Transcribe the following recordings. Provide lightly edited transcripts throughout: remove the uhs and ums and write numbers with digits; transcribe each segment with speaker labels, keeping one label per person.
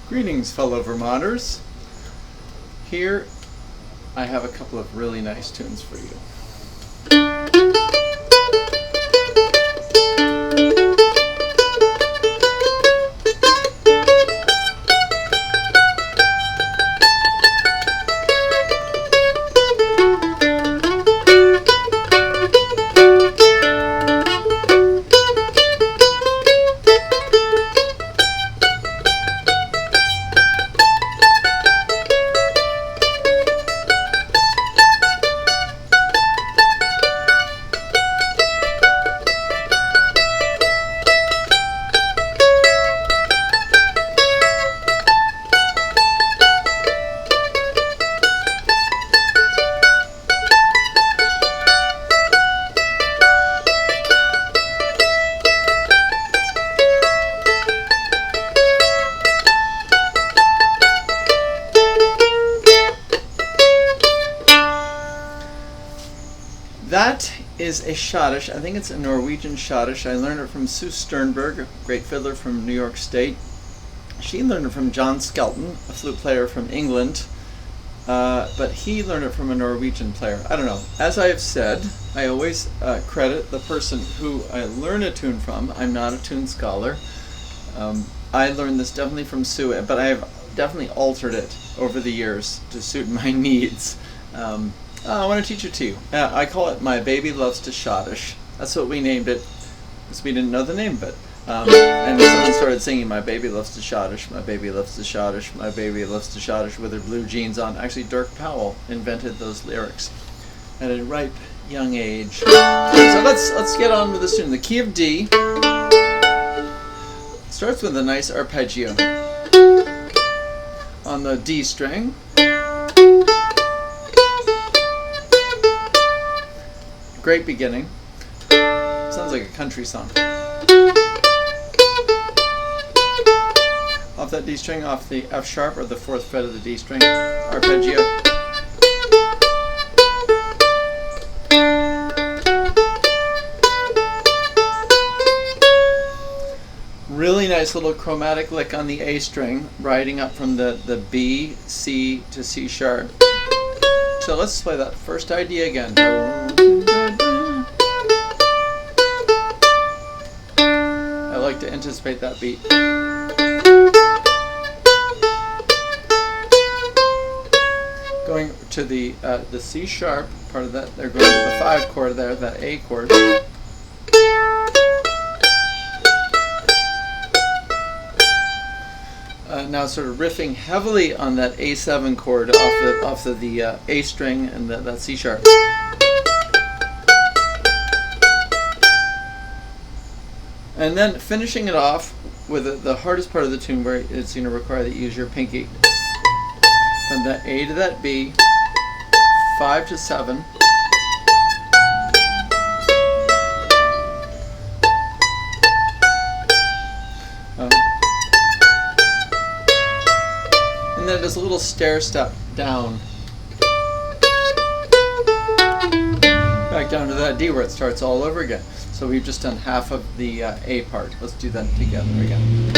Speaker 1: Greetings, fellow Vermonters. Here I have a couple of really nice tunes for you. That is a Schottish. I think it's a Norwegian Schottish. I learned it from Sue Sternberg, a great fiddler from New York State. She learned it from John Skelton, a flute player from England, but he learned it from a Norwegian player. I don't know. As I have said, I always credit the person who I learn a tune from. I'm not a tune scholar. I learned this definitely from Sue, but I have definitely altered it over the years to suit my needs. I want to teach it to you. I call it My Baby Loves to Shoddish. That's what we named it, because we didn't know the name of it. And someone started singing, My Baby Loves to Shoddish, My Baby Loves to Shoddish, My Baby Loves to Shoddish with her blue jeans on. Actually, Dirk Powell invented those lyrics at a ripe young age. So let's get on with this tune. The key of D starts with a nice arpeggio on the D string. Great beginning. Sounds like a country song. Off that D string, off the F sharp or the 4th fret of the D string, arpeggio. Really nice little chromatic lick on the A string, riding up from the B, C to C sharp. So let's play that first idea again. I like to anticipate that beat. Going to the C sharp part of that, they're going to the 5 chord there, that A chord. Now sort of riffing heavily on that A7 chord off the A string and that C sharp. And then finishing it off with the hardest part of the tune, where it's going to require that you use your pinky. From that A to that B, 5 to 7. And then there's a little stair step down. Back down to that D where it starts all over again. So we've just done half of the A part. Let's do that together again.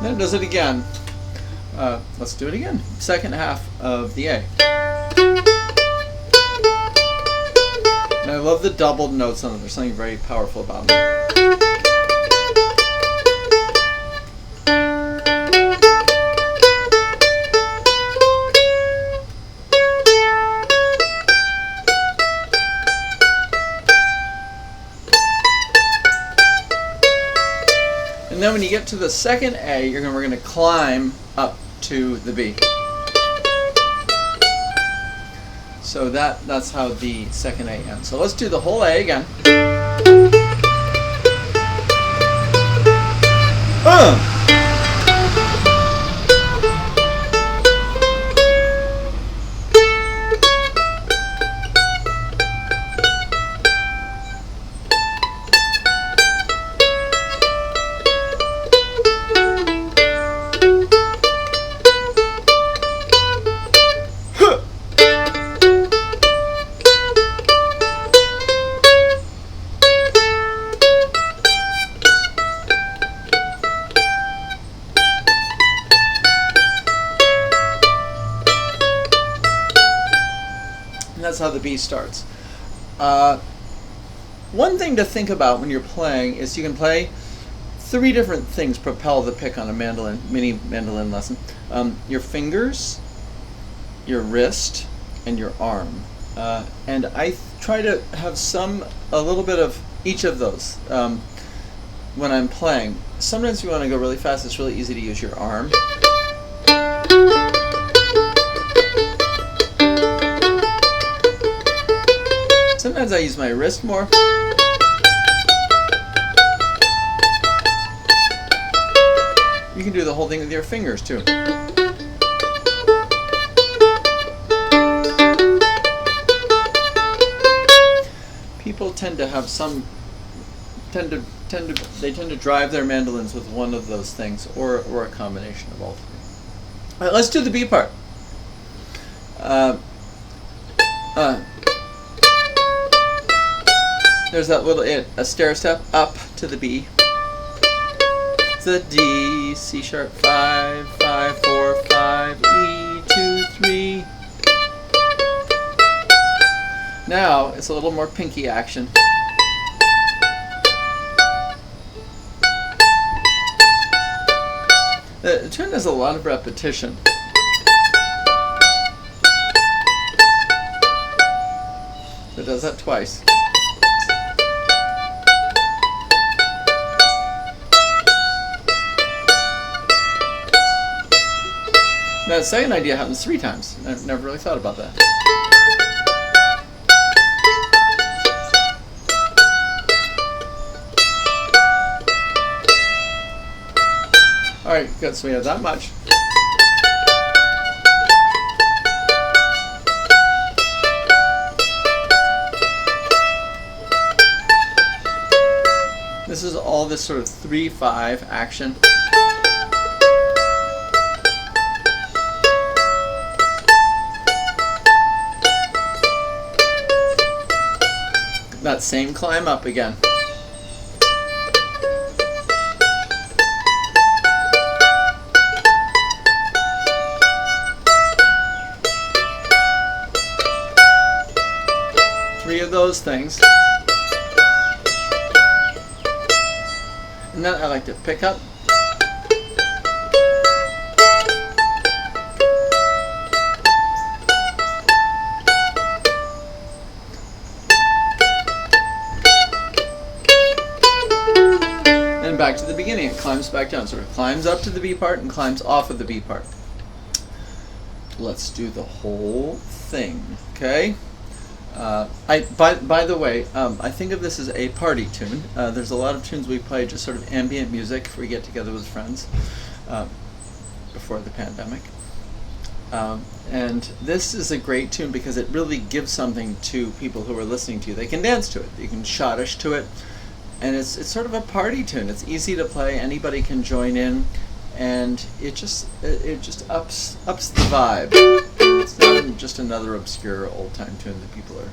Speaker 1: Then it does it again. Let's do it again. Second half of the A. And I love the doubled notes on them. There's something very powerful about them. And then when you get to the second A, we're going to climb up to the B. So that's how the second A ends. So let's do the whole A again. that's how the B starts. One thing to think about when you're playing is you can play three different things propel the pick on a mandolin, mini mandolin lesson. Your fingers, your wrist, and your arm. And I try to have a little bit of each of those when I'm playing. Sometimes you want to go really fast, it's really easy to use your arm. Sometimes I use my wrist more. You can do the whole thing with your fingers too. People tend to have they tend to drive their mandolins with one of those things, or a combination of all three. All right, let's do the B part. There's that little a stair step up to the B. It's a D, C sharp 5, 5, 4, 5, E, 2, 3. Now it's a little more pinky action. The tune has a lot of repetition. So it does that twice. That second idea happens 3 times. I've never really thought about that. Alright, good, so we have that much. This is all this sort of 3-5 action. That same climb up again. Three of those things. And then I like to pick up. Back to the beginning, it climbs back down. Sort of climbs up to the B part and climbs off of the B part. Let's do the whole thing, okay? By the way, I think of this as a party tune. There's a lot of tunes we play, just sort of ambient music if we get together with friends before the pandemic. And this is a great tune because it really gives something to people who are listening to you. They can dance to it. You can Schottish to it. And it's sort of a party tune. It's easy to play. Anybody can join in, and it just ups the vibe. It's not just another obscure old time tune that people are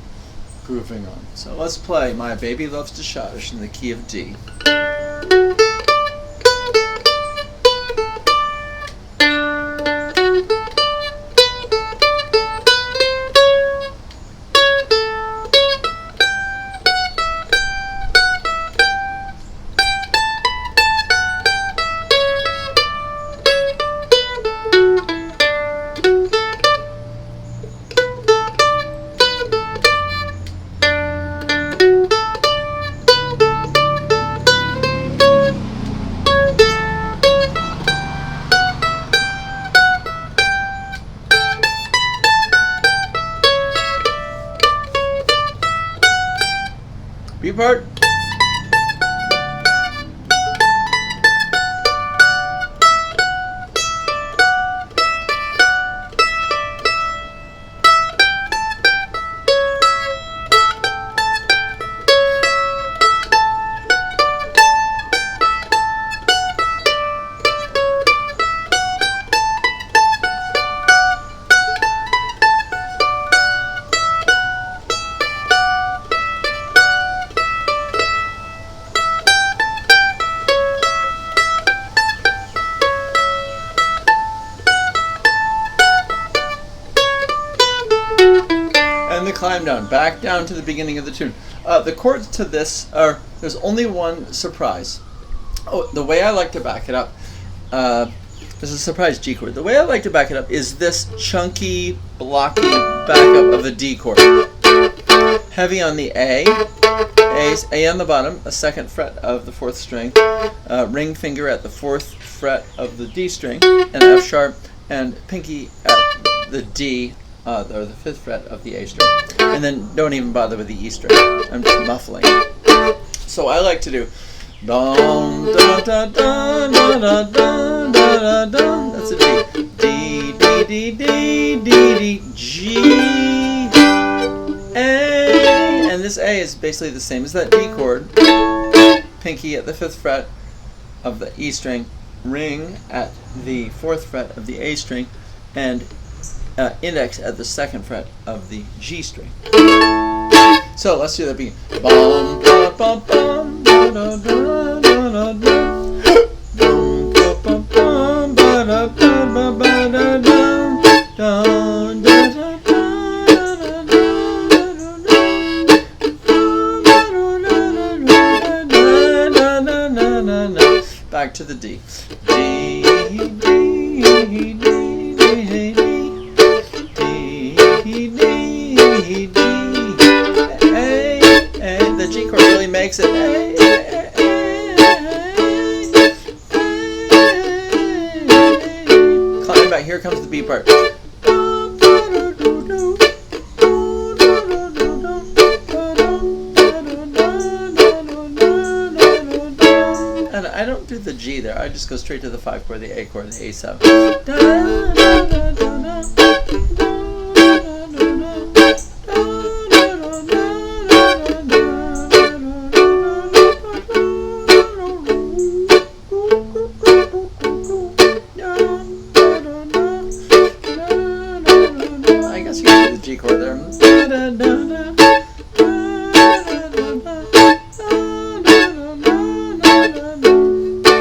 Speaker 1: grooving on. So let's play "My Baby Loves to Schottish" in the key of D. B part. back down to the beginning of the tune. The chords to this are, there's only one surprise. Oh, the way I like to back it up, there's a surprise G chord. The way I like to back it up is this chunky, blocky backup of the D chord. Heavy on the A on the bottom, a 2nd fret of the 4th string, ring finger at the 4th fret of the D string, and F sharp, and pinky at the D, or the 5th fret of the A string. And then don't even bother with the E string. I'm just muffling. So I like to do dum da da da da da da da da. That's a D. D D D D D D G A. And this A is basically the same as that D chord. Pinky at the 5th fret of the E string, ring at the 4th fret of the A string, and index at the 2nd fret of the G string. So let's do that beat. Bum ba ba bum da da da da da. Bum ba ba bum ba da ba ba da da da da da da. Back to the D. D D D D D D. The G chord really makes it. Climb back. Here comes the B part. And I don't do the G there. I just go straight to the 5 chord, the A chord, the A7. I guess you can do the G chord there.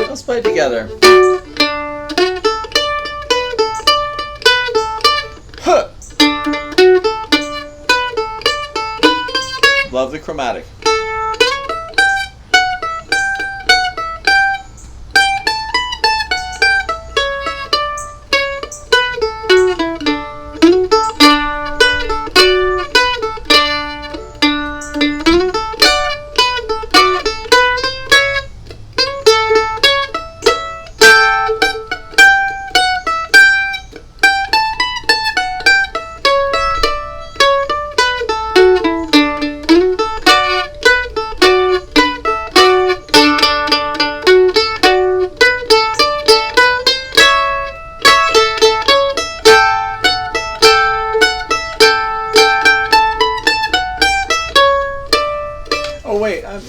Speaker 1: Let's play together. Huh. Love the chromatic.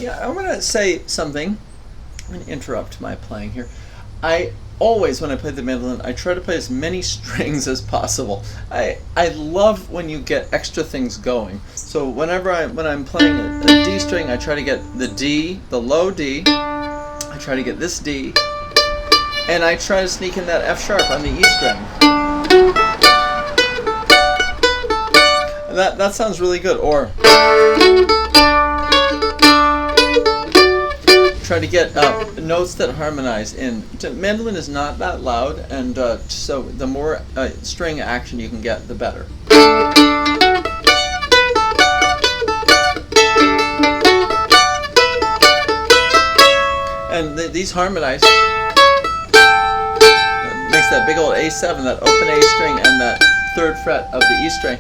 Speaker 1: I want to say something. I'm going to interrupt my playing here. I always, when I play the mandolin, I try to play as many strings as possible. I love when you get extra things going. So when I'm playing a D string, I try to get the D, the low D. I try to get this D, and I try to sneak in that F sharp on the E string. And that sounds really good. Or try to get notes that harmonize in. Mandolin is not that loud, and so the more string action you can get, the better. And these harmonize. Makes that big old A7, that open A string, and that 3rd fret of the E string.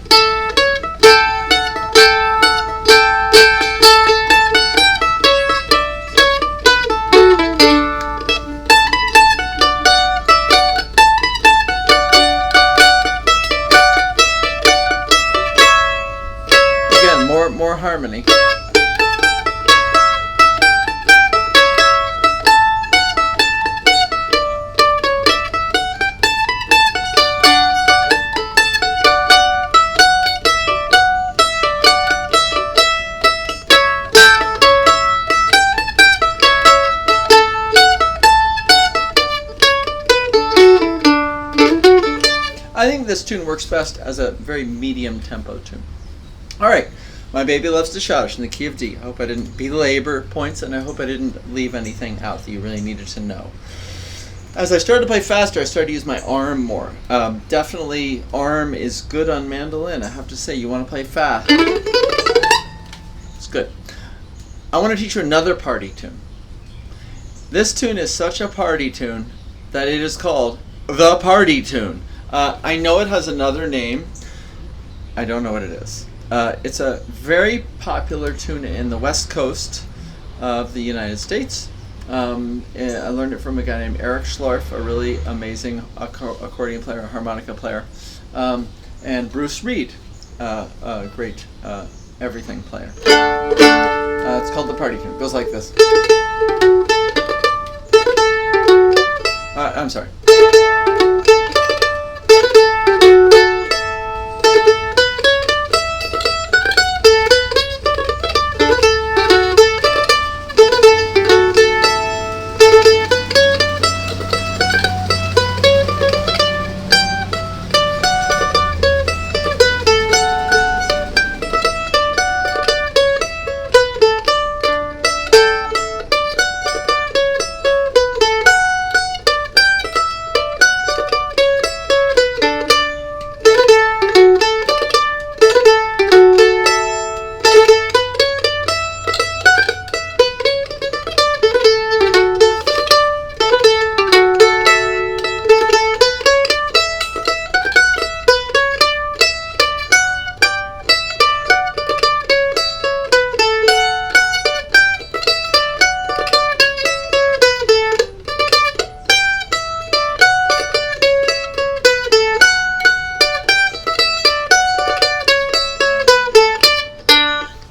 Speaker 1: More harmony. I think this tune works best as a very medium tempo tune. All right. My baby loves the Schottish in the key of D. I hope I didn't belabor points, and I hope I didn't leave anything out that you really needed to know. As I started to play faster, I started to use my arm more. Definitely arm is good on mandolin. I have to say, you want to play fast. It's good. I want to teach you another party tune. This tune is such a party tune that it is called the party tune. I know it has another name. I don't know what it is. It's a very popular tune in the West Coast of the United States. I learned it from a guy named Eric Schlorf, a really amazing accordion player, a harmonica player, and Bruce Reed, a great everything player. It's called the party tune. It goes like this. I'm sorry.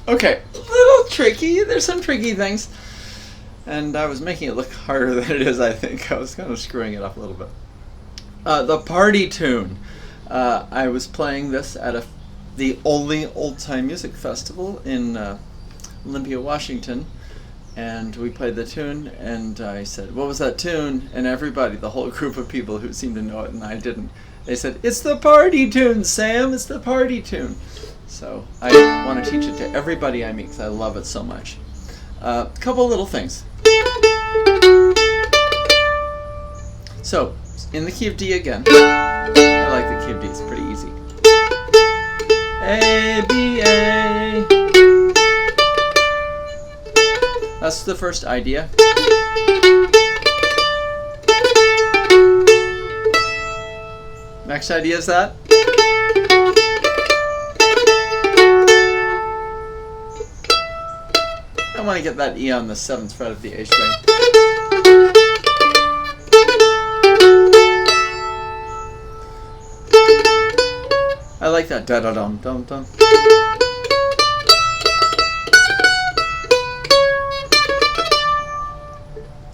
Speaker 1: Okay, a little tricky. There's some tricky things. And I was making it look harder than it is, I think. I was kind of screwing it up a little bit. The party tune. I was playing this at the only old-time music festival in Olympia, Washington. And we played the tune, and I said, "What was that tune?" And everybody, the whole group of people who seemed to know it, and I didn't, they said, "It's the party tune, Sam. It's the party tune." So I want to teach it to everybody I meet because I love it so much. A couple little things. So, in the key of D again. I like the key of D. It's pretty easy. A, B, A. That's the first idea. Next idea is that. I want to get that E on the 7th fret of the A string. I like that da-da-dum-dum-dum.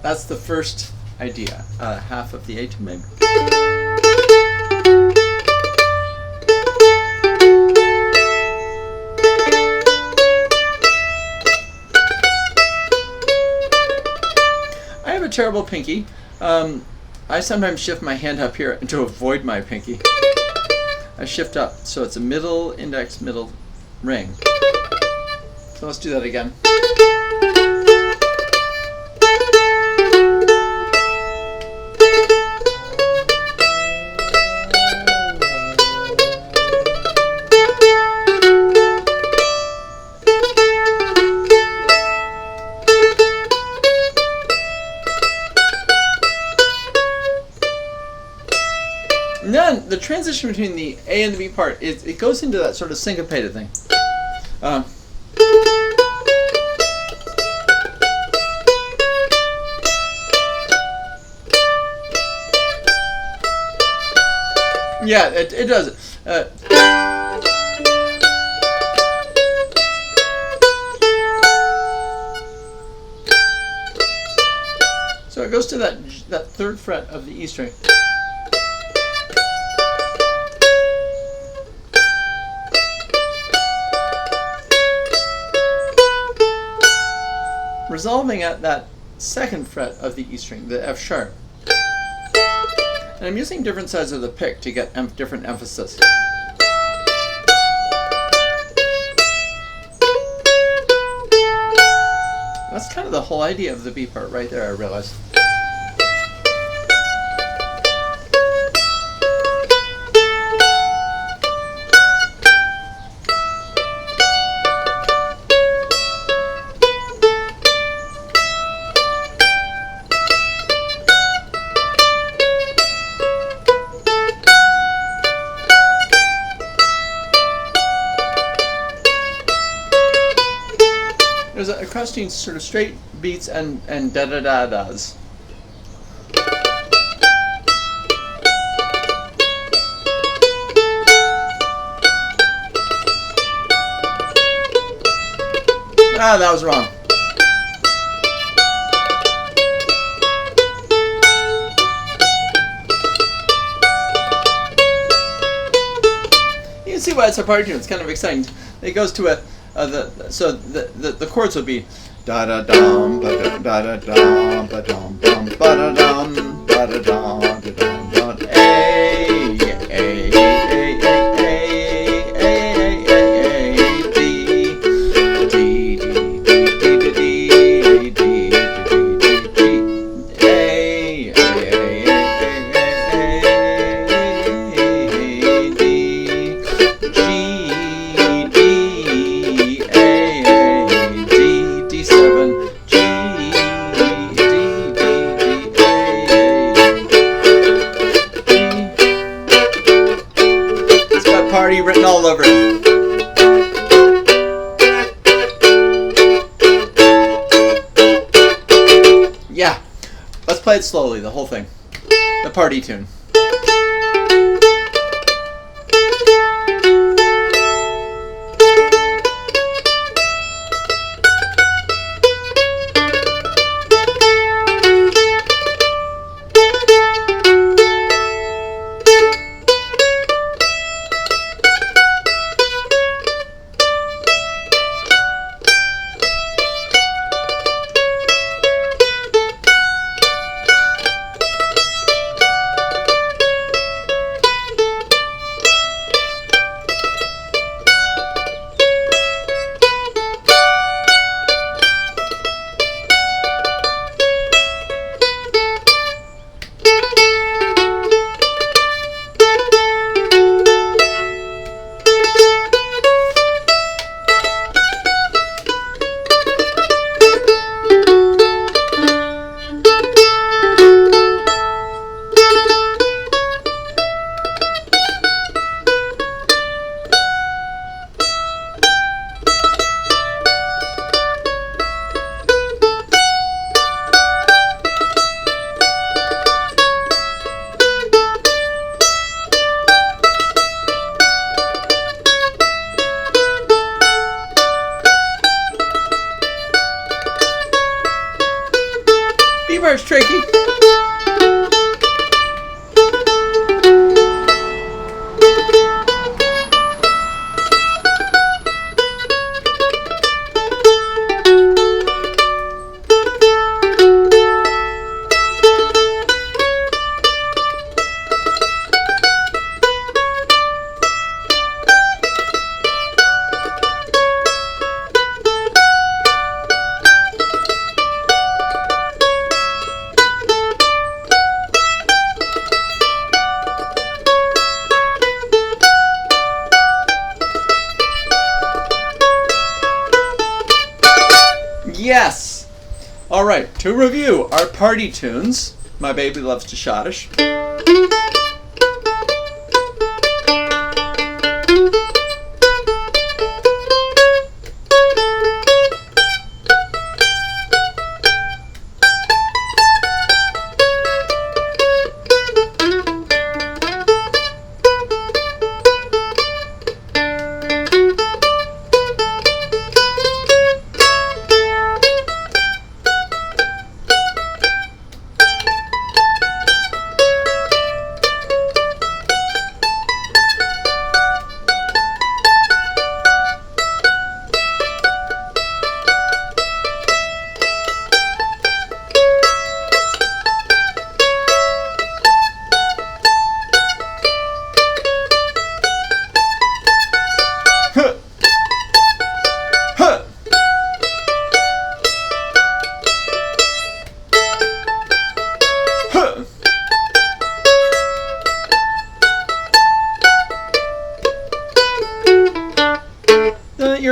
Speaker 1: That's the first idea, half of the A tune maybe. I have a terrible pinky. I sometimes shift my hand up here to avoid my pinky. I shift up, so it's a middle index, middle ring. So let's do that again. And then the transition between the A and the B part, it goes into that sort of syncopated thing. Yeah, it does. So it goes to that 3rd fret of the E string. Resolving at that 2nd fret of the E string, the F sharp. And I'm using different sides of the pick to get different emphasis. That's kind of the whole idea of the B part right there, I realize. There's a acrostiche sort of straight beats and da-da-da-das. Ah, that was wrong. You can see why it's a party tune. It's kind of exciting. It goes to a the chords would be da da dum ba da da dum ba dum dum ba da dum ba da dum da dum dum a D D D D D D Party written all over it. Yeah, let's play it slowly, the whole thing. The party tune. B-bar's tricky. Yes! Alright, to review our party tunes. My Baby Loves to Schottish.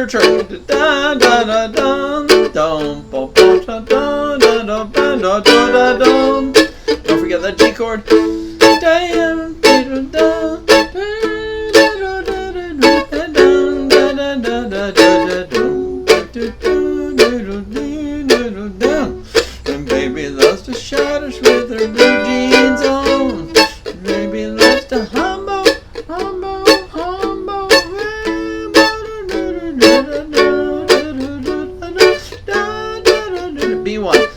Speaker 1: church. Da da da dum dum ba ba da da da da ba da da da dum. Don't forget that G chord. And baby loves to Schottish with her blue jeans on. Baby loves to humble, humble, humble. B1.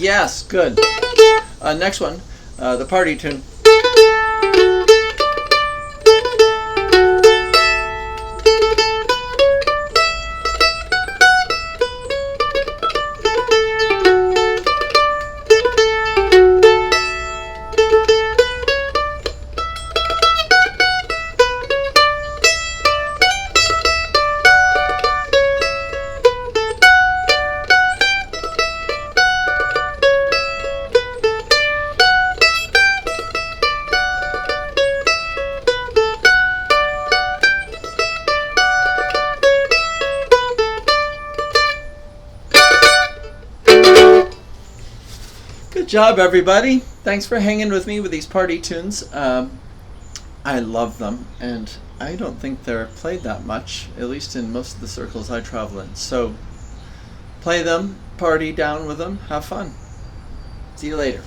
Speaker 1: Yes, good. Next one, the party tune. Good job, everybody. Thanks for hanging with me with these party tunes. I love them, and I don't think they're played that much, at least in most of the circles I travel in. So play them, party down with them, have fun. See you later.